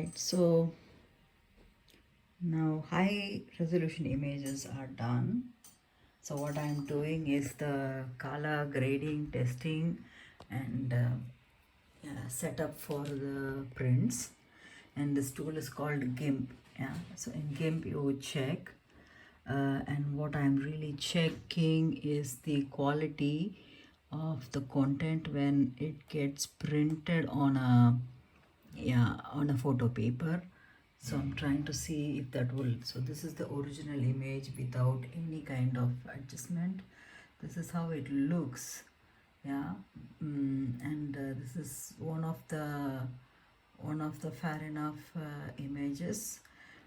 Alright, so now high resolution images are done. So what I'm doing is the color grading, testing, and setup for the prints. And this tool is called GIMP. Yeah, so in GIMP you would check, and what I'm really checking is the quality of the content when it gets printed on a photo paper. So I'm trying to see if that will. So this is the original image without any kind of adjustment. This is how it looks. Yeah. And this is one of the fair enough images,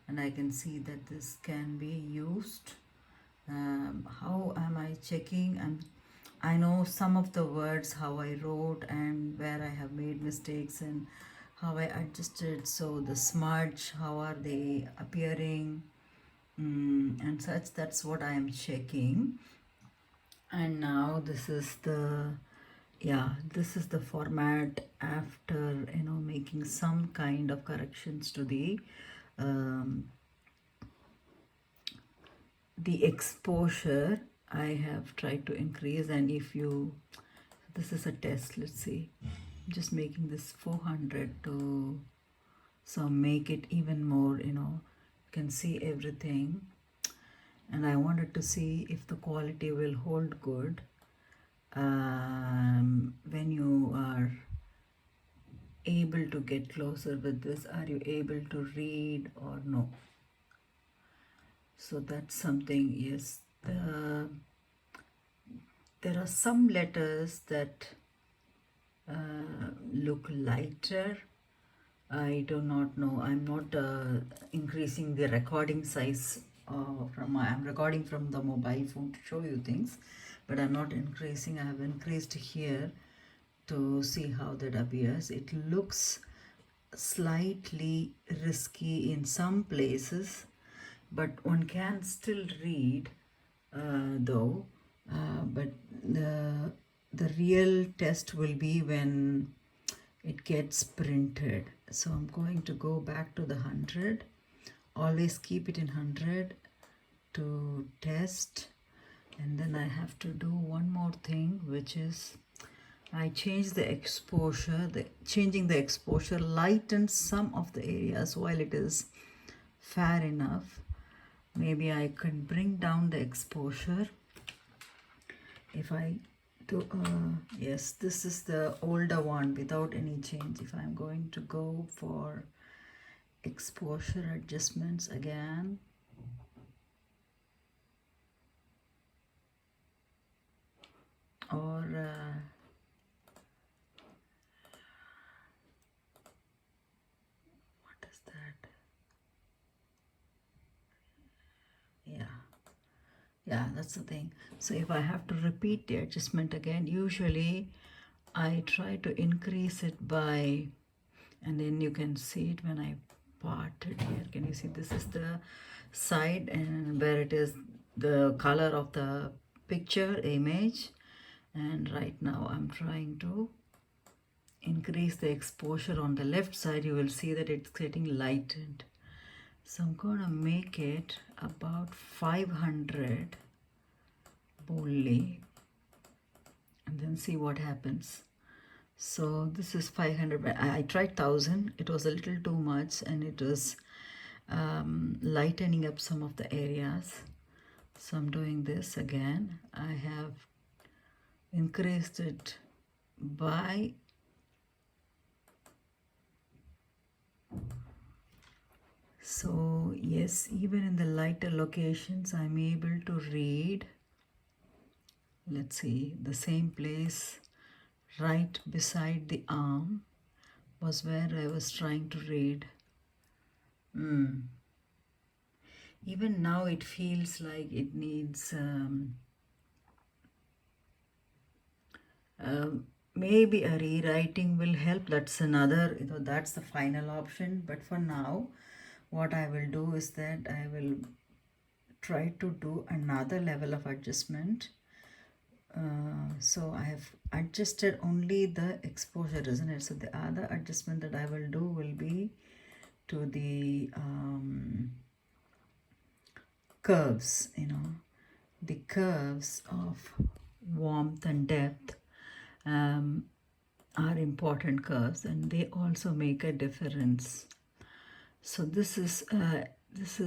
and I can see that this can be used. How am I checking? I know some of the words, how I wrote and where I have made mistakes and how I adjusted. So the smudge, how are they appearing, and such. That's what I am checking. And now this is the format after making some kind of corrections to um, the exposure. I have tried to increase, and this is a test, let's see. I'm just making this 400 to so make it even more, you can see everything. And I wanted to see if the quality will hold good when you are able to get closer with this. Are you able to read or no? So that's something. Yes, there are some letters that look lighter. I do not know. I'm not increasing the recording size I'm recording from the mobile phone to show you things, but I'm not increasing. I have increased here to see how that appears. It looks slightly risky in some places, but one can still read though. But the real test will be when it gets printed. So I'm going to go back to the 100. Always keep it in 100 to test. And then I have to do one more thing, which is I change the exposure. Changing the exposure lightens some of the areas while it is fair enough. Maybe I can bring down the exposure if I do. Yes, this is the older one without any change. If I'm going to go for exposure adjustments again, or what is that? Yeah, that's the thing. So if I have to repeat the adjustment again, usually I try to increase it by, and then you can see it when I part it here. Can you see this is the side and where it is the color of the picture image, and right now I'm trying to increase the exposure on the left side. You will see that it's getting lightened. So I'm gonna make it about 500 boldly and then see what happens. So this is 500. I tried 1000. It was a little too much, and it was lightening up some of the areas. So I'm doing this again. I have increased it by so yes, even in the lighter locations I'm able to read. Let's see, the same place right beside the arm was where I was trying to read. Even now it feels like it needs maybe a rewriting will help. That's another, that's the final option. But for now, what I will do is that I will try to do another level of adjustment. So I have adjusted only the exposure, isn't it? So the other adjustment that I will do will be to the curves, the curves of warmth and depth are important curves, and they also make a difference. So this is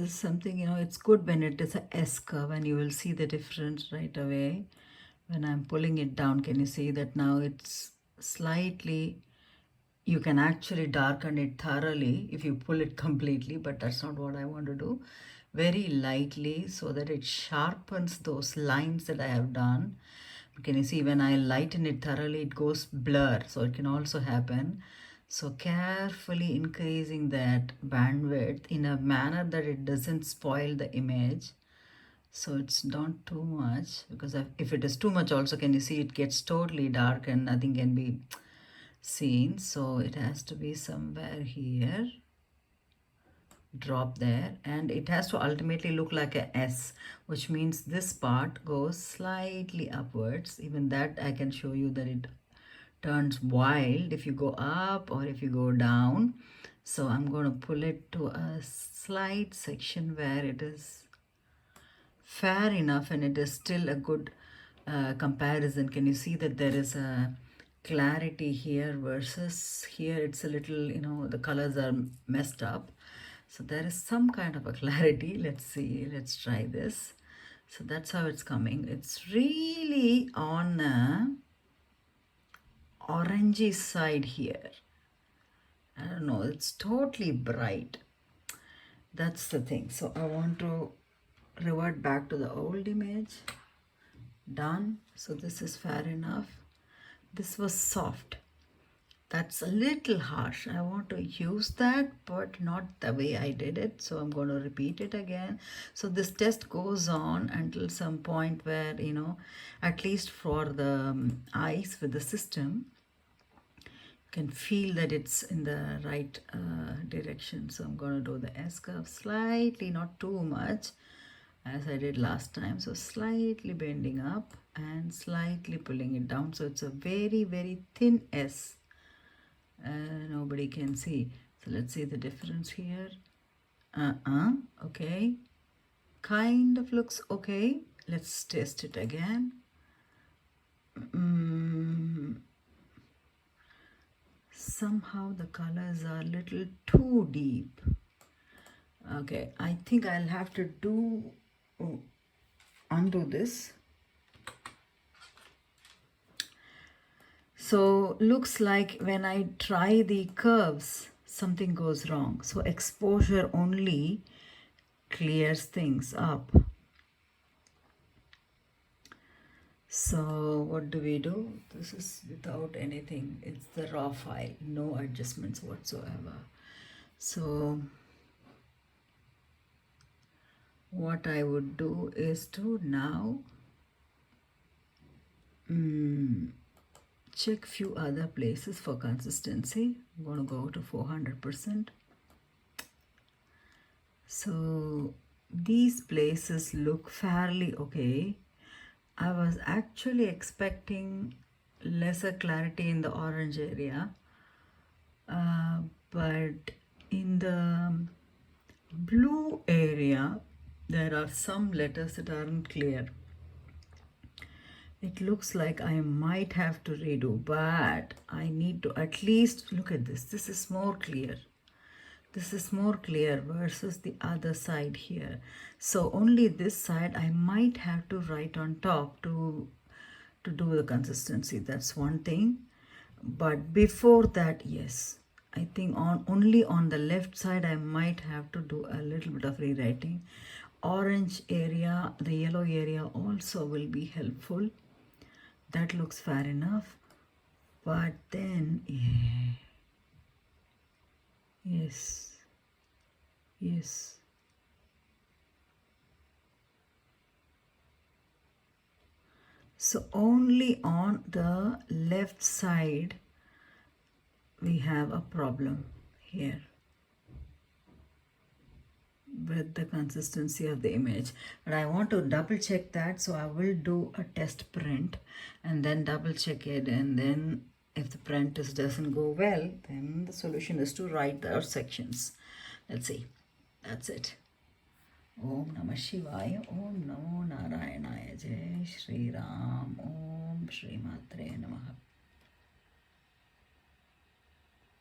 something, it's good when it is a S curve, and you will see the difference right away when I'm pulling it down. Can you see that now it's slightly, you can actually darken it thoroughly if you pull it completely, but that's not what I want to do. Very lightly, so that it sharpens those lines that I have done. Can you see when I lighten it thoroughly, it goes blur, so it can also happen. So carefully increasing that bandwidth in a manner that it doesn't spoil the image. So it's not too much, because if it is too much also, can you see it gets totally dark and nothing can be seen. So it has to be somewhere here, drop there, and it has to ultimately look like a S, which means this part goes slightly upwards. Even that I can show you that it turns wild if you go up or if you go down. So I'm going to pull it to a slight section where it is fair enough and it is still a good comparison. Can you see that there is a clarity here versus here? It's a little, the colors are messed up. So there is some kind of a clarity. Let's see, let's try this. So that's how it's coming. It's really on a orangey side here. I don't know, it's totally bright. That's the thing. So I want to revert back to the old image. Done. So this is fair enough. This was soft. That's a little harsh. I want to use that, but not the way I did it. So I'm going to repeat it again. So this test goes on until some point where, at least for the eyes with the system, you can feel that it's in the right direction. So I'm going to do the S curve slightly, not too much, as I did last time. So slightly bending up and slightly pulling it down. So it's a very, very thin S. Nobody can see. So let's see the difference here. Okay. Kind of looks okay. Let's test it again. Somehow the colors are a little too deep. Okay, I think I'll have to undo this. So looks like when I try the curves, something goes wrong. So exposure only clears things up. So what do we do? This is without anything. It's the raw file, no adjustments whatsoever. So what I would do is to now check few other places for consistency. I'm going to go to 400%. So these places look fairly okay. I was actually expecting lesser clarity in the orange area, but in the blue area there are some letters that aren't clear. It looks like I might have to redo, but I need to at least look at this. This is more clear. This is more clear versus the other side here. So only this side I might have to write on top to do the consistency. That's one thing. But before that, yes, I think only on the left side I might have to do a little bit of rewriting. Orange area, the yellow area also will be helpful. That looks fair enough. But then, yes. So only on the left side we have a problem here with the consistency of the image. But I want to double check that, so I will do a test print and then double check it, and then if the print doesn't go well, then the solution is to write our sections. Let's see. That's it. Om Namah Shivaya. Om Namo Narayanaya. Jai Shri Ram. Om Shri Matre Namaha.